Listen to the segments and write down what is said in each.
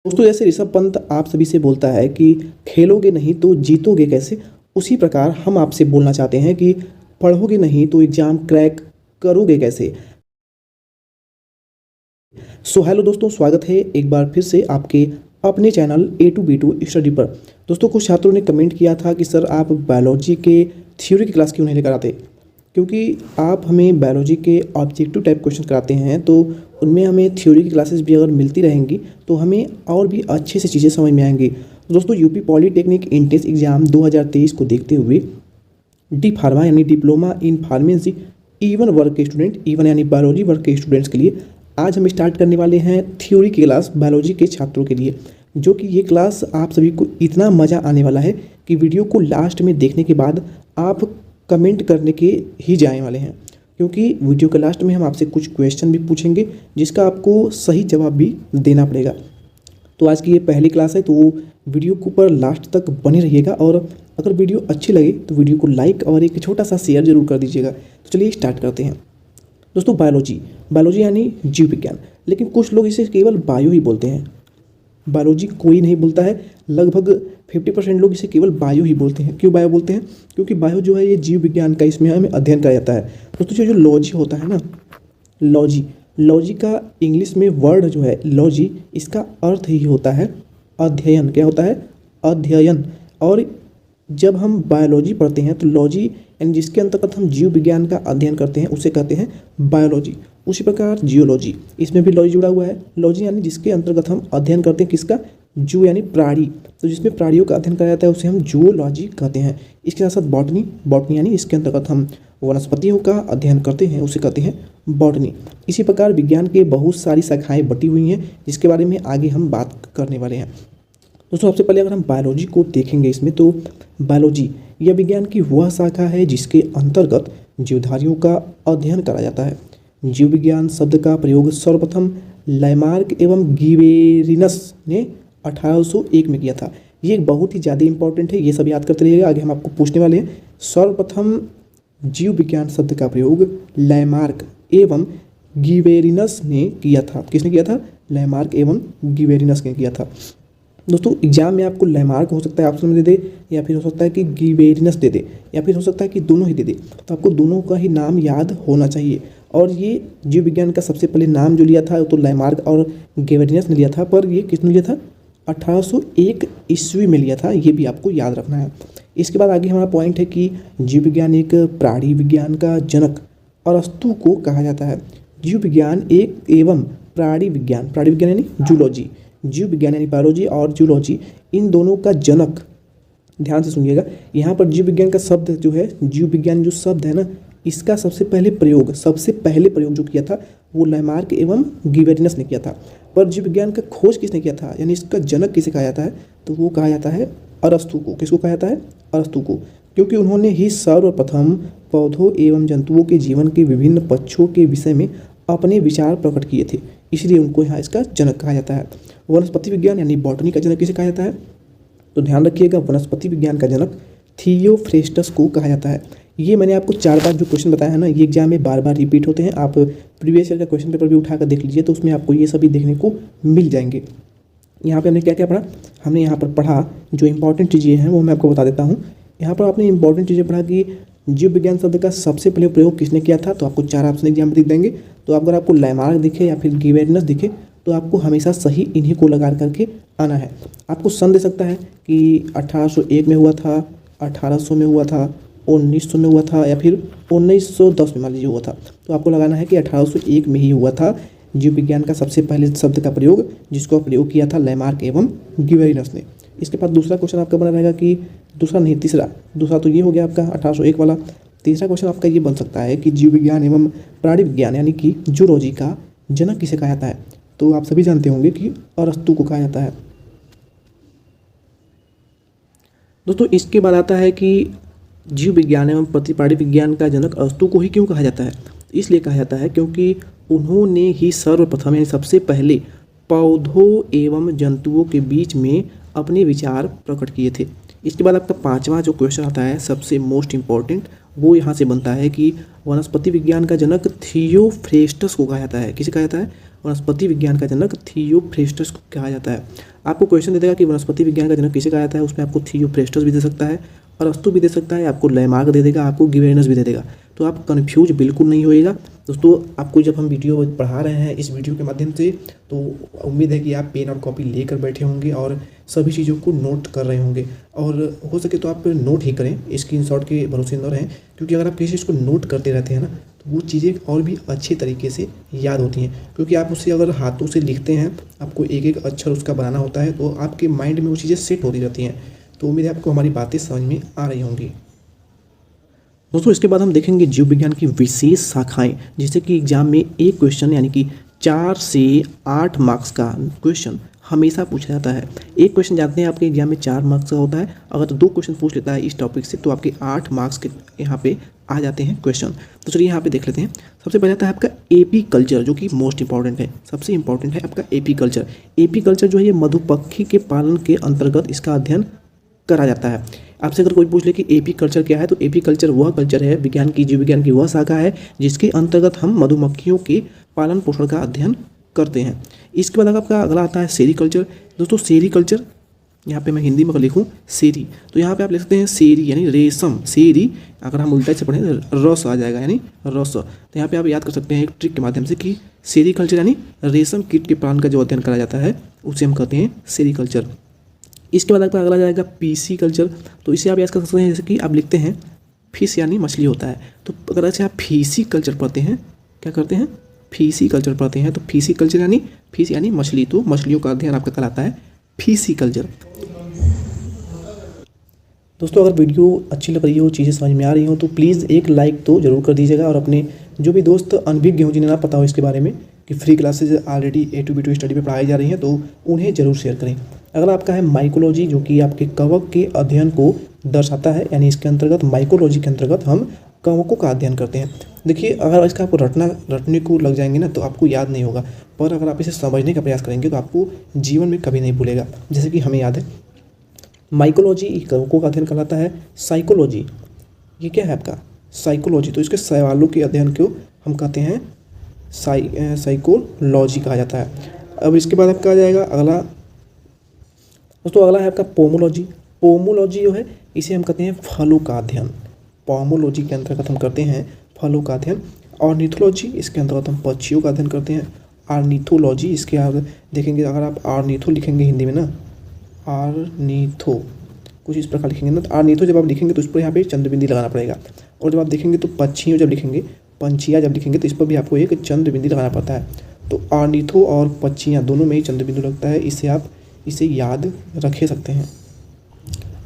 दोस्तों, जैसे ऋषभ पंत आप सभी से बोलता है कि खेलोगे नहीं तो जीतोगे कैसे, उसी प्रकार हम आपसे बोलना चाहते हैं कि पढ़ोगे नहीं तो एग्जाम क्रैक करोगे कैसे। सो हेलो दोस्तों, स्वागत है एक बार फिर से आपके अपने channel A to B to study पर। दोस्तों, कुछ छात्रों ने कमेंट किया था कि सर आप बायोलॉजी के थ्योरी की क्लास क्यों नहीं लेकर आते, क्योंकि आप हमें बायोलॉजी के ऑब्जेक्टिव टाइप क्वेश्चन कराते हैं, तो उनमें हमें थ्योरी की क्लासेस भी अगर मिलती रहेंगी तो हमें और भी अच्छे से चीज़ें समझ में आएंगी। तो दोस्तों, यूपी पॉलीटेक्निक एंट्रेंस एग्जाम 2023 को देखते हुए डी फार्मा यानी डिप्लोमा इन फार्मेसी इवन वर्ग के स्टूडेंट, इवन यानी बायोलॉजी वर्ग के स्टूडेंट्स के लिए आज हम स्टार्ट करने वाले हैं थ्योरी की क्लास बायोलॉजी के छात्रों के लिए, जो कि ये क्लास आप सभी को इतना मज़ा आने वाला है कि वीडियो को लास्ट में देखने के बाद आप कमेंट करने के ही जाने वाले हैं, क्योंकि वीडियो के लास्ट में हम आपसे कुछ क्वेश्चन भी पूछेंगे जिसका आपको सही जवाब भी देना पड़ेगा। तो आज की ये पहली क्लास है, तो वीडियो के ऊपर लास्ट तक बने रहिएगा और अगर वीडियो अच्छी लगे तो वीडियो को लाइक और एक छोटा सा शेयर जरूर कर दीजिएगा। तो चलिए स्टार्ट करते हैं। दोस्तों, बायोलॉजी यानी जीव विज्ञान, लेकिन कुछ लोग इसे केवल बायो ही बोलते हैं। बायोलॉजी कोई नहीं बोलता है, लगभग 50% लोग इसे केवल बायो ही बोलते हैं। क्यों बायो बोलते हैं? क्योंकि बायो जो है ये जीव विज्ञान का, इसमें हमें अध्ययन कराया जाता है। दोस्तों, जो लॉजी होता है ना, लॉजी का इंग्लिश में वर्ड जो है लॉजी, इसका अर्थ ही होता है अध्ययन। क्या होता है? अध्ययन। और जब हम बायोलॉजी पढ़ते हैं तो लॉजी यानी जिसके अंतर्गत हम जीव विज्ञान का अध्ययन करते हैं उसे कहते हैं बायोलॉजी। उसी प्रकार जियोलॉजी, इसमें भी लॉजी जुड़ा हुआ है। लॉजी यानी जिसके अंतर्गत हम अध्ययन करते हैं किसका? जू यानी प्राणी, तो जिसमें प्राणियों का अध्ययन कराया जाता है उसे हम जूलॉजी कहते हैं। इसके साथ साथ बॉटनी यानी इसके अंतर्गत हम वनस्पतियों का अध्ययन करते हैं उसे कहते हैं बॉटनी। इसी प्रकार विज्ञान के बहुत सारी शाखाएँ बटी हुई हैं जिसके बारे में आगे हम बात करने वाले हैं। दोस्तों, सबसे पहले अगर हम बायोलॉजी को देखेंगे इसमें, तो बायोलॉजी यह विज्ञान की वह शाखा है जिसके अंतर्गत जीवधारियों का अध्ययन करा जाता है। जीव विज्ञान शब्द का प्रयोग सर्वप्रथम लैमार्क एवं गिबेरिनस ने 1801 में किया था। ये एक बहुत ही ज़्यादा इंपॉर्टेंट है, ये सब याद करते रहिएगा, आगे हम आपको पूछने वाले हैं। सर्वप्रथम जीव विज्ञान शब्द का प्रयोग लैमार्क एवं गिबेरिनस ने किया था। किसने किया था? लैमार्क एवं गिबेरिनस ने किया था। दोस्तों, एग्जाम में आपको लैमार्क हो सकता है ऑप्शन में दे दे, या फिर हो सकता है कि गिबेरिनस दे दे, या फिर हो सकता है कि दोनों ही दे दे। तो आपको दोनों का ही नाम याद होना चाहिए। और ये जीव विज्ञान का सबसे पहले नाम जो लिया था तो लैमार्क और गिबेरिनस ने लिया था, पर ये किसने लिया था? 1801 ईस्वी में लिया था, ये भी आपको याद रखना है। इसके बाद आगे हमारा पॉइंट है कि जीव विज्ञान एक प्राणी विज्ञान का जनक अरस्तु को कहा जाता है। जीव विज्ञान एक एवं प्राणी विज्ञान यानी जूलॉजी, जीव विज्ञान यानी बायोलॉजी और जूलॉजी, इन दोनों का जनक, ध्यान से सुनिएगा, यहाँ पर जीव विज्ञान का शब्द जो है, जीव विज्ञान जो शब्द है ना, इसका सबसे पहले प्रयोग जो किया था वो लैमार्क एवं गिबेरिनस ने किया था। पर जीव विज्ञान का खोज किसने किया था, यानी इसका जनक किसे कहा जाता है? तो वो कहा जाता है अरस्तु को। किसको कहा जाता है? अरस्तु को, क्योंकि उन्होंने ही सर्वप्रथम पौधों एवं जंतुओं के जीवन के विभिन्न पक्षों के विषय में अपने विचार प्रकट किए थे, इसलिए उनको यहाँ इसका जनक कहा जाता है। वनस्पति विज्ञान यानी बॉटनी का जनक किसे कहा जाता है? तो ध्यान रखिएगा, वनस्पति विज्ञान का जनक थियोफ्रेस्टस को कहा जाता है। ये मैंने आपको 4 बार जो क्वेश्चन बताया है ना, ये एग्जाम में बार बार रिपीट होते हैं। आप प्रीवियस ईयर का क्वेश्चन पेपर भी उठाकर देख लीजिए, तो उसमें आपको ये सभी देखने को मिल जाएंगे। यहाँ पे हमने क्या क्या पढ़ा? हमने यहाँ पर पढ़ा जो इंपॉर्टेंट चीज़ें हैं वो मैं आपको बता देता हूँ। यहाँ पर आपने इंपॉर्टेंट चीज़ें पढ़ा कि जीव विज्ञान शब्द का सबसे पहले प्रयोग किसने किया था, तो आपको 4 ऑप्शन एग्जाम में दिख देंगे। तो अगर आपको लैमार्क दिखे या फिर गिबेरिनस दिखे तो आपको हमेशा सही इन्हीं को लगा करके आना है। आपको सन दे सकता है कि 1801 में हुआ था, 1800 में हुआ था, 1900 में हुआ था, या फिर 1910 में मान लीजिए हुआ था। तो आपको लगाना है कि 1801 में ही हुआ था जीव विज्ञान का सबसे पहले शब्द का प्रयोग, जिसको प्रयोग किया था लैमार्क एवं गिबेरिनस ने। इसके बाद दूसरा क्वेश्चन आपका बना रहेगा कि दूसरा तो ये हो गया आपका 1801 वाला। तीसरा क्वेश्चन आपका ये बन सकता है कि जीव विज्ञान एवं प्राणी विज्ञान यानी कि जूलॉजी का जनक किसे कहा जाता है? तो आप सभी जानते होंगे कि अरस्तु को कहा जाता है। दोस्तों, इसके बाद आता है कि जीव विज्ञान एवं प्राणी विज्ञान का जनक अरस्तु को ही क्यों कहा जाता है? इसलिए कहा जाता है क्योंकि उन्होंने ही सर्वप्रथम यानी सबसे पहले पौधों एवं जंतुओं के बीच में अपने विचार प्रकट किए थे, इसके बाद आपका पांचवा जो क्वेश्चन आता है सबसे मोस्ट इम्पॉर्टेंट, वो यहाँ से बनता है कि वनस्पति विज्ञान का जनक थियोफ्रेस्टस को कहा जाता है। किसे कहा जाता है? वनस्पति विज्ञान का जनक थियोफ्रेस्टस को कहा जाता है। आपको क्वेश्चन दे देगा कि वनस्पति विज्ञान का जनक किसे कहा जाता है, उसमें आपको थियोफ्रेस्टस भी दे सकता है, अरस्तु भी दे सकता है, आपको लैमार्क दे देगा, आपको गिबेरेनस भी दे देगा। तो आप कन्फ्यूज बिल्कुल नहीं होइएगा दोस्तों। आपको जब हम वीडियो पढ़ा रहे हैं इस वीडियो के माध्यम से, तो उम्मीद है कि आप पेन और कॉपी लेकर बैठे होंगे और सभी चीज़ों को नोट कर रहे होंगे, और हो सके तो आप नोट ही करें, स्क्रीनशॉट के भरोसे न रहें, क्योंकि अगर आप किसी चीज़ को नोट करते रहते हैं ना, तो वो चीज़ें और भी अच्छे तरीके से याद होती हैं। क्योंकि आप उसे अगर हाथों से लिखते हैं, आपको एक एक अक्षर उसका बनाना होता है, तो आपके माइंड में वो चीज़ें सेट होती रहती हैं। तो उम्मीद है आपको हमारी बातें समझ में आ रही होंगी दोस्तों। इसके बाद हम देखेंगे जीव विज्ञान की विशेष शाखाएं, जैसे कि एग्जाम में एक क्वेश्चन यानी कि 4 से 8 मार्क्स का क्वेश्चन हमेशा पूछा जाता है। एक क्वेश्चन जानते हैं आपके एग्जाम में 4 मार्क्स का होता है, अगर 2 क्वेश्चन पूछ लेता है इस टॉपिक से तो आपके 8 मार्क्स के यहाँ पे आ जाते हैं क्वेश्चन। तो चलिए यहाँ पे देख लेते हैं। सबसे पहले आता है आपका एपी कल्चर, जो कि मोस्ट इंपॉर्टेंट है, सबसे इंपॉर्टेंट है आपका एपी कल्चर। एपी कल्चर जो है ये मधुमक्खी के पालन के अंतर्गत इसका अध्ययन करा जाता है। आपसे अगर कोई पूछ ले कि एपी कल्चर क्या है, तो एपी कल्चर वह कल्चर है, विज्ञान की जीव विज्ञान की वह शाखा है जिसके अंतर्गत हम मधुमक्खियों के पालन पोषण का अध्ययन करते हैं। इसके बाद आपका अगला आता है सेरीकल्चर। दोस्तों सेरीकल्चर, यहाँ पे मैं हिंदी में लिखूँ सेरी, तो यहाँ पे आप लिख सकते हैं सेरी यानी रेशम। सेरी अगर हम उल्टा से पढ़ें रस आ जाएगा यानी रस। तो यहाँ पे आप याद कर सकते हैं एक ट्रिक के माध्यम से कि सेरीकल्चर यानी रेशम कीट के पालन का जो अध्ययन करा जाता है उसे हम कहते हैं सेरीकल्चर। इसके बाद आपका अगला जाएगा पीसी कल्चर। तो इसे आप याद कर सकते हैं जैसे कि आप लिखते हैं फिश यानी मछली होता है, तो अगर ऐसे आप फीसी कल्चर पढ़ते हैं, क्या करते हैं? फीसी कल्चर पढ़ते हैं, तो फीसी कल्चर यानी फिश यानी मछली, तो मछलियों का अध्ययन आपका कहलाता है फीसी कल्चर। दोस्तों अगर वीडियो अच्छी लग रही हो, चीज़ें समझ में आ रही हो, तो प्लीज़ एक लाइक तो ज़रूर कर दीजिएगा, और अपने जो भी दोस्त अनभिज्ञ हों, जिन्हें ना पता हो इसके बारे में कि free classes already A2B2 study पे पढ़ाई जा रही हैं, तो उन्हें ज़रूर शेयर करें। अगला आपका है माइकोलॉजी, जो कि आपके कवक के अध्ययन को दर्शाता है, यानी इसके अंतर्गत माइकोलॉजी के अंतर्गत हम कवकों का अध्ययन करते हैं। देखिए अगर इसका आपको रटने को लग जाएंगे ना, तो आपको याद नहीं होगा, पर अगर आप इसे समझने का प्रयास करेंगे तो आपको जीवन में कभी नहीं भूलेगा। जैसे कि हमें याद है माइकोलॉजी कवकों का अध्ययन कहलाता है। साइकोलॉजी ये क्या है आपका? साइकोलॉजी, तो इसके सवालों के अध्ययन को हम कहते हैं साइकोलॉजी कहा जाता है। अब इसके बाद आपका आ जाएगा अगला दोस्तों, अगला है आपका पोमोलॉजी। पोमोलॉजी जो है इसे हम कहते हैं फलों का अध्ययन। पोमोलॉजी के अंतर्गत हम करते हैं फलों का अध्ययन। ऑर्निथोलॉजी इसके अंतर्गत हम पक्षियों का अध्ययन करते हैं। ऑर्निथोलॉजी इसके आप देखेंगे, अगर आप ऑर्निथो लिखेंगे हिंदी में ना, ऑर्निथो कुछ इस प्रकार लिखेंगे ना, तो ऑर्निथो जब आप लिखेंगे तो इस पर यहाँ पे चंद्रबिंदी लगाना पड़ेगा। और जब आप देखेंगे तो पक्षियों जब लिखेंगे, पंछियाँ जब लिखेंगे, तो इस पर भी आपको एक चंद्रबिंदी लगाना पड़ता है। तो ऑर्निथो और पक्षियाँ दोनों में ही चंद्रबिंदु लगता है, इससे आप इसे याद रखे सकते हैं।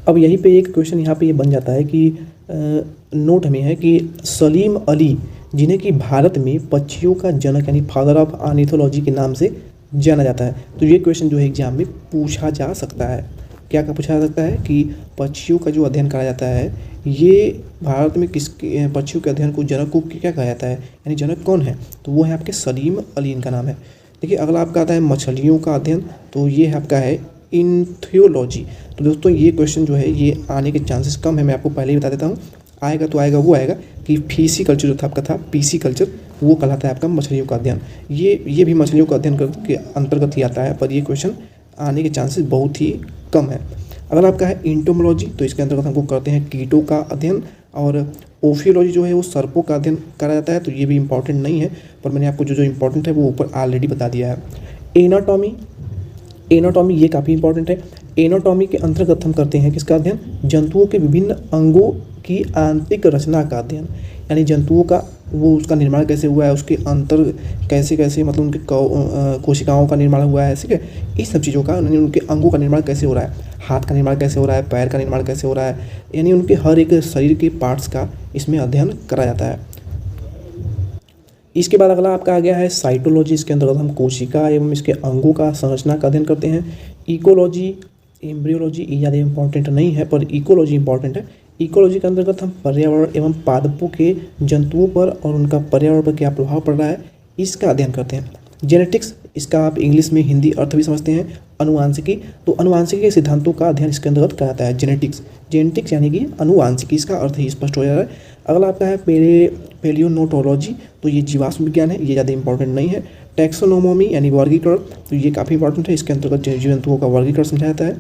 अब यहीं पे एक क्वेश्चन यहाँ पे ये बन जाता है कि नोट हमें है कि सलीम अली, जिन्हें कि भारत में पक्षियों का जनक यानी फादर ऑफ ऑर्निथोलॉजी के नाम से जाना जाता है, तो ये क्वेश्चन जो है एग्जाम में पूछा जा सकता है। क्या पूछा जा सकता है कि पक्षियों का जो अध्ययन करा जाता है, ये भारत में किस पक्षियों के अध्ययन को जनक को क्या कहा जाता है, यानी जनक कौन है? तो वो है आपके सलीम अली, इनका नाम है। देखिए अगला आपका आता है मछलियों का अध्ययन, तो ये है आपका है इन्थियोलॉजी। तो दोस्तों ये क्वेश्चन जो है ये आने के चांसेस कम है, मैं आपको पहले ही बता देता हूँ। आएगा तो आएगा वो आएगा कि फीसी कल्चर जो था आपका था पीसी कल्चर, वो कहलाता है आपका मछलियों का अध्ययन। ये भी मछलियों का अध्ययन के अंतर्गत ही आता है, पर ये क्वेश्चन आने के चांसेस बहुत ही कम है। अगर आपका है इंटोमोलॉजी, तो इसके अंतर्गत हमको करते हैं कीटों का अध्ययन। और ओफियोलॉजी जो है वो सर्पों का अध्ययन करा जाता है, तो ये भी इंपॉर्टेंट नहीं है, पर मैंने आपको जो इंपॉर्टेंट है वो ऊपर ऑलरेडी बता दिया है। एनाटॉमी ये काफ़ी इंपॉर्टेंट है। एनाटॉमी के अंतर्गत हम करते हैं किसका अध्ययन? जंतुओं के विभिन्न अंगों की आंतरिक रचना का अध्ययन, यानी जंतुओं का वो उसका निर्माण कैसे हुआ है, उसके अंतर कैसे मतलब उनके कोशिकाओं का निर्माण हुआ है, ठीक है, इस सब चीज़ों का, यानी उनके अंगों का निर्माण कैसे हो रहा है, हाथ का निर्माण कैसे हो रहा है, पैर का निर्माण कैसे हो रहा है, यानी उनके हर एक शरीर के पार्ट्स का इसमें अध्ययन करा जाता है। इसके बाद अगला आपका आ गया है साइटोलॉजी। इसके अंतर्गत हम कोशिका एवं इसके अंगों का संरचना का अध्ययन करते हैं। इकोलॉजी, एम्ब्रियोलॉजी ये ज़्यादा इंपॉर्टेंट नहीं है, पर इकोलॉजी इंपॉर्टेंट है। इकोलॉजी के अंतर्गत हम पर्यावरण एवं पादपों के जंतुओं पर और उनका पर्यावरण पर क्या प्रभाव पड़ रहा है, इसका अध्ययन करते हैं। जेनेटिक्स, इसका आप इंग्लिश में हिंदी अर्थ भी समझते हैं अनुवांशिकी, तो अनुवांशिकी के सिद्धांतों का अध्ययन इसके अंतर्गत कराता है जेनेटिक्स। जेनेटिक्स यानी कि अनुवांशिकी, इसका अर्थ ही स्पष्ट हो जा रहा है। अगला आपका है पेलियोनोटोलॉजी, तो ये जीवाश्म विज्ञान है, ये ज़्यादा इंपॉर्टेंट नहीं है। टैक्सोनोमी यानी वर्गीकरण, तो ये काफ़ी इंपॉर्टेंट है, इसके अंतर्गत जीव जंतुओं का वर्गीकरण समझाया जाता है।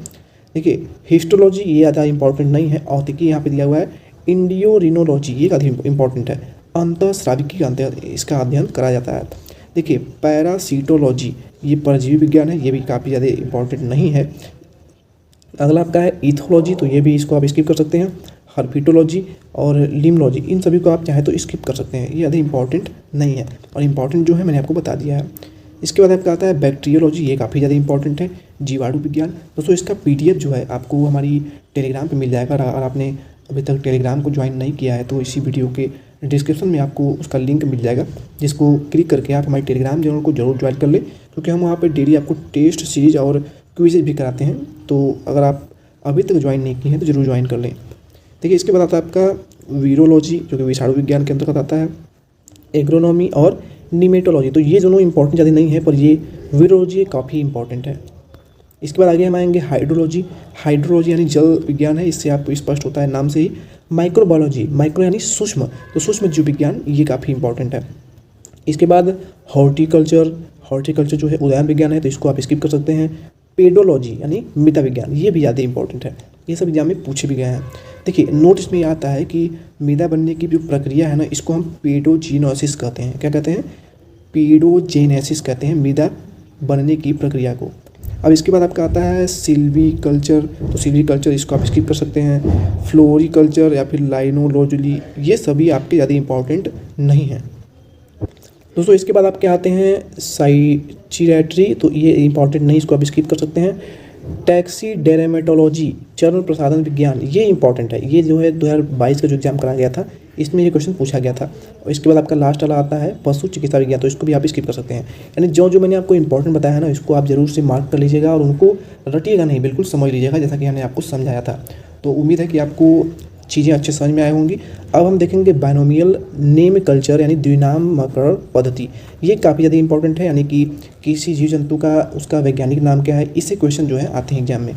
देखिए हिस्टोलॉजी, ये ज़्यादा इंपॉर्टेंट नहीं है। औतिकी यहाँ पे दिया हुआ है। इंडियोरिनोलॉजी, ये काफ़ी इंपॉर्टेंट है, अंतःस्राविकी का इसका अध्ययन कराया जाता है। देखिए पैरासीटोलॉजी, ये परजीवी विज्ञान है, ये भी काफ़ी ज़्यादा इंपॉर्टेंट नहीं है। अगला आपका है इथोलॉजी, तो ये भी इसको आप स्किप कर सकते हैं। हर्पिटोलॉजी और लिम्नोलॉजी, इन सभी को आप चाहें तो स्किप कर सकते हैं, ये ज़्यादा इंपॉर्टेंट नहीं है, और इंपॉर्टेंट जो है मैंने आपको बता दिया है। इसके बाद आपका आता है बैक्टीरियोलॉजी, ये काफ़ी ज़्यादा इंपॉर्टेंट है। जीवाणु विज्ञान, दोस्तों इसका PDF जो है आपको हमारी टेलीग्राम पे मिल जाएगा। अगर आपने अभी तक टेलीग्राम को ज्वाइन नहीं किया है तो इसी वीडियो के डिस्क्रिप्शन में आपको उसका लिंक मिल जाएगा, जिसको क्लिक करके आप हमारी टेलीग्राम चैनल को जरूर ज्वाइन कर लें, क्योंकि हम वहाँ पर डेली आपको टेस्ट सीरीज और क्विज़ भी कराते हैं। तो अगर आप अभी तक ज्वाइन नहीं किए हैं तो जरूर ज्वाइन कर लें। देखिए इसके बाद आता है आपका वीरोलॉजी, जो कि विषाणु विज्ञान के अंतर्गत आता है। एग्रोनॉमी और निमेटोलॉजी, तो ये दोनों इंपॉर्टेंट ज़्यादा नहीं है, पर ये वीरोलॉजी काफ़ी इंपॉर्टेंट है। इसके बाद आगे हम आएंगे हाइड्रोलॉजी। हाइड्रोलॉजी यानी जल विज्ञान है, इससे आपको स्पष्ट होता है नाम से ही। माइक्रोबायोलॉजी, माइक्रो यानी सूक्ष्म, तो सूक्ष्म जीव विज्ञान, ये काफ़ी इंपॉर्टेंट है। इसके बाद हॉर्टिकल्चर, हॉर्टिकल्चर जो है उद्यान विज्ञान है, तो इसको आप स्किप कर सकते हैं। पेडोलॉजी यानी मृदा विज्ञान, ये भी ज़्यादा इंपॉर्टेंट है, ये सब एग्जाम में पूछे भी गए हैं। देखिए नोटिस में आता है कि मृदा बनने की जो प्रक्रिया है ना, इसको हम पेडोजीनोसिस कहते हैं। क्या कहते हैं? पेडोजेनेसिस कहते हैं मृदा बनने की प्रक्रिया को। अब इसके बाद आपका आता है सिल्वीकल्चर, तो सिल्वीकल्चर इसको आप स्किप कर सकते हैं। फ्लोरिकल्चर या फिर लाइनोलॉजी, ये सभी आपके ज़्यादा इंपॉर्टेंट नहीं हैं दोस्तों। इसके बाद आपके आते हैं साइचिरेटरी, तो ये इंपॉर्टेंट नहीं, इसको आप स्किप कर सकते हैं। टैक्सीडेर्मेटोलॉजी, चर्म प्रसाधन विज्ञान, ये इंपॉर्टेंट है, ये जो है 2022 का जो एग्जाम कराया गया था इसमें ये क्वेश्चन पूछा गया था। और इसके बाद आपका लास्ट वाला आता है पशु चिकित्सा विज्ञान, तो इसको भी आप स्किप कर सकते हैं। यानी जो मैंने आपको इंपॉर्टेंट बताया है ना, इसको आप जरूर से मार्क कर लीजिएगा और उनको रटिएगा नहीं, बिल्कुल समझ लीजिएगा जैसा कि हमने आपको समझाया था। तो उम्मीद है कि आपको चीज़ें अच्छे समझ में आई होंगी। अब हम देखेंगे बाइनोमियल नेम कल्चर यानी द्विनामकरण पद्धति, ये काफ़ी ज़्यादा इंपॉर्टेंट है। यानी कि किसी जीव जंतु का उसका वैज्ञानिक नाम क्या है, इससे क्वेश्चन जो है आते हैं एग्जाम में।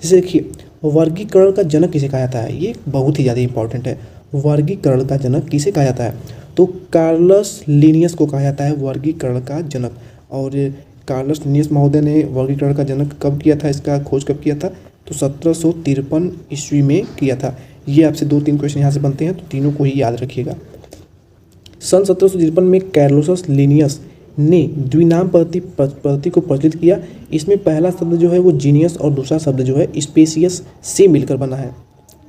जैसे देखिए वर्गीकरण का जनक किसे कहा जाता है, ये बहुत ही ज़्यादा इंपॉर्टेंट है। वर्गीकरण का जनक किसे कहा जाता है, तो कार्लस लिनियस को कहा जाता है वर्गीकरण का जनक। और कार्लस लिनियस महोदय ने वर्गीकरण का जनक कब किया था, इसका खोज कब किया था, तो 1753 ईस्वी में किया था। ये आपसे 2-3 क्वेश्चन यहाँ से बनते हैं, तो तीनों को ही याद रखिएगा। सन 1753 में कार्लोस लिनियस ने द्विनाम पद्धति को प्रचलित किया। इसमें पहला शब्द जो है वो जीनियस और दूसरा शब्द जो है स्पेसियस से मिलकर बना है।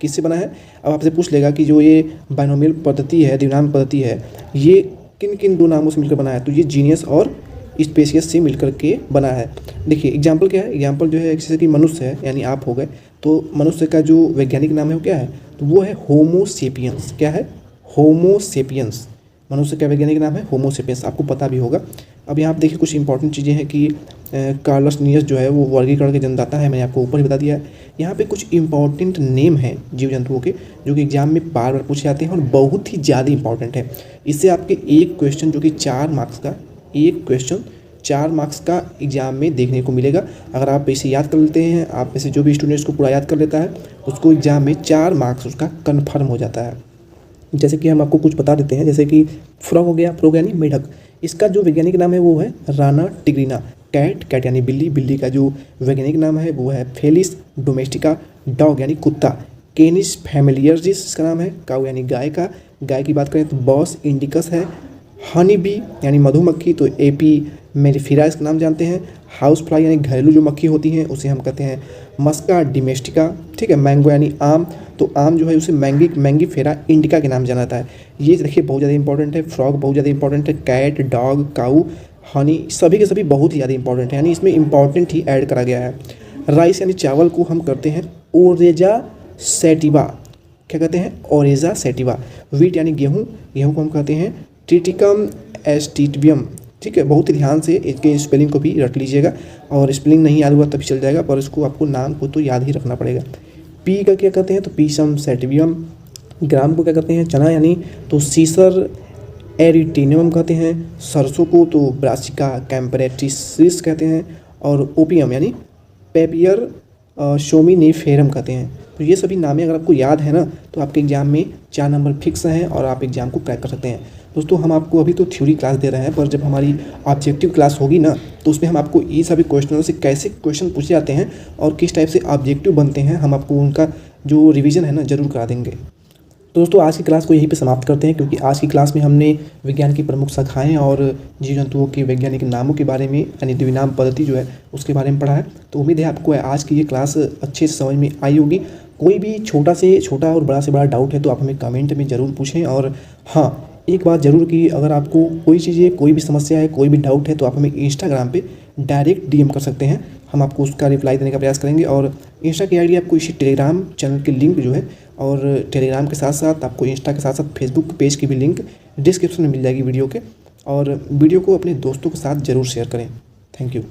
किससे बना है? अब आपसे पूछ लेगा कि जो ये बाइनोमियल पद्धति है, द्विनाम पद्धति है, ये किन किन दो नामों से मिलकर बना है, तो ये जीनियस और स्पेसियस से मिलकर के बना है। देखिए एग्जाम्पल क्या है, एग्जाम्पल जो है जैसे कि मनुष्य है, यानी आप हो गए, तो मनुष्य का जो वैज्ञानिक नाम है वो क्या है, तो वो है होमोसेपियंस। क्या है? होमोसेपियंस। मनुष्य का वैज्ञानिक नाम है होमोसेपियंस, आपको पता भी होगा। अब यहाँ आप देखिए कुछ इंपॉर्टेंट चीज़ें हैं कि कार्लस लिनियस जो है वो वर्गीकरण के जन्मदाता है, मैंने आपको ऊपर ही बता दिया है। यहाँ पे कुछ इंपॉर्टेंट नेम हैं जीव जंतुओं के, जो कि एग्जाम में बार बार पूछे जाते हैं और बहुत ही ज़्यादा इंपॉर्टेंट है। इससे आपके एक क्वेश्चन जो कि 4 मार्क्स का, एक क्वेश्चन 4 मार्क्स का एग्जाम में देखने को मिलेगा। अगर आप इसे याद कर लेते हैं, आप में से जो भी स्टूडेंट्स को पूरा याद कर लेता है, उसको एग्जाम में 4 मार्क्स उसका कन्फर्म हो जाता है। जैसे कि हम आपको कुछ बता देते हैं, जैसे कि फ्रॉग हो गया, फ्रॉग यानी मेढक, इसका जो वैज्ञानिक नाम है वो है राना टिग्रिना। कैट, कैट यानी बिल्ली, बिल्ली का जो वैज्ञानिक नाम है वो है फेलिस डोमेस्टिका। डॉग यानी कुत्ता, केनिस फैमिलियरिस इसका नाम है। काऊ यानी गाय का, गाय की बात करें तो बॉस इंडिकस है। हनी बी यानी मधुमक्खी, तो एपी मेलिफेरा इसका नाम जानते हैं। हाउस फ्लाई यानी घरेलू जो मक्खी होती हैं उसे हम कहते हैं मस्का डिमेस्टिका। ठीक है। मैंगो यानी आम, तो आम जो है उसे मैंगीफेरा इंडिका के नाम जाना जाता है। ये देखिए बहुत ज़्यादा इंपॉर्टेंट है। फ्रॉग बहुत ज़्यादा इंपॉर्टेंट है। कैट, डॉग, काऊ, हनी, सभी के सभी बहुत ही ज़्यादा इंपॉर्टेंट है, यानी इसमें इंपॉर्टेंट ही ऐड करा गया है। राइस यानी चावल को हम करते हैं ओरेजा सैटिवा। क्या कहते हैं? Oryza sativa. वीट यानी गेहूँ, गेहूँ को हम कहते हैं ट्रिटिकम एस्टिटिवियम। ठीक है, बहुत ही ध्यान से इसके स्पेलिंग को भी रट लीजिएगा, और स्पेलिंग नहीं याद हुआ तभी चल जाएगा, पर इसको आपको नाम को तो याद ही रखना पड़ेगा। पी का क्या कहते हैं? तो पीसम सैटिवियम। ग्राम को क्या कहते हैं? चना, यानी तो सीसर एरिटेनियम कहते हैं, सरसों को तो ब्रासिका कैम्परेटिसिस कहते हैं, और ओपियम यानी पेपियर सोमिनिफेरम कहते हैं। तो ये सभी नामें अगर आपको याद है ना, तो आपके एग्जाम में 4 नंबर फिक्स हैं और आप एग्जाम को क्रैक कर सकते हैं। दोस्तों हम आपको अभी तो थ्योरी क्लास दे रहे हैं, पर जब हमारी ऑब्जेक्टिव क्लास होगी ना, तो उसमें हम आपको ये सभी क्वेश्चनों से कैसे क्वेश्चन पूछे जाते हैं और किस टाइप से ऑब्जेक्टिव बनते हैं, हम आपको उनका जो रिवीजन है ना ज़रूर करा देंगे। तो दोस्तों आज की क्लास को यहीं पे समाप्त करते हैं, क्योंकि आज की क्लास में हमने विज्ञान की प्रमुख शाखाएं और जीव जंतुओं के वैज्ञानिक नामों के बारे में यानी द्विनाम पद्धति जो है उसके बारे में पढ़ा है। तो उम्मीद है आपको आज की ये क्लास अच्छे से समझ में आई होगी। कोई भी छोटा से छोटा और बड़ा से बड़ा डाउट है तो आप हमें कमेंट में ज़रूर पूछें। और हाँ, एक बात ज़रूर कि अगर आपको कोई चीज़ें, कोई भी समस्या है, कोई भी डाउट है, तो आप हमें इंस्टाग्राम पे डायरेक्ट डीएम कर सकते हैं, हम आपको उसका रिप्लाई देने का प्रयास करेंगे। और इंस्टा की आईडी आपको इसी टेलीग्राम चैनल के लिंक जो है, और टेलीग्राम के साथ साथ आपको इंस्टा के साथ साथ फेसबुक पेज की भी लिंक डिस्क्रिप्शन में मिल जाएगी वीडियो के। और वीडियो को अपने दोस्तों के साथ ज़रूर शेयर करें। Thank you.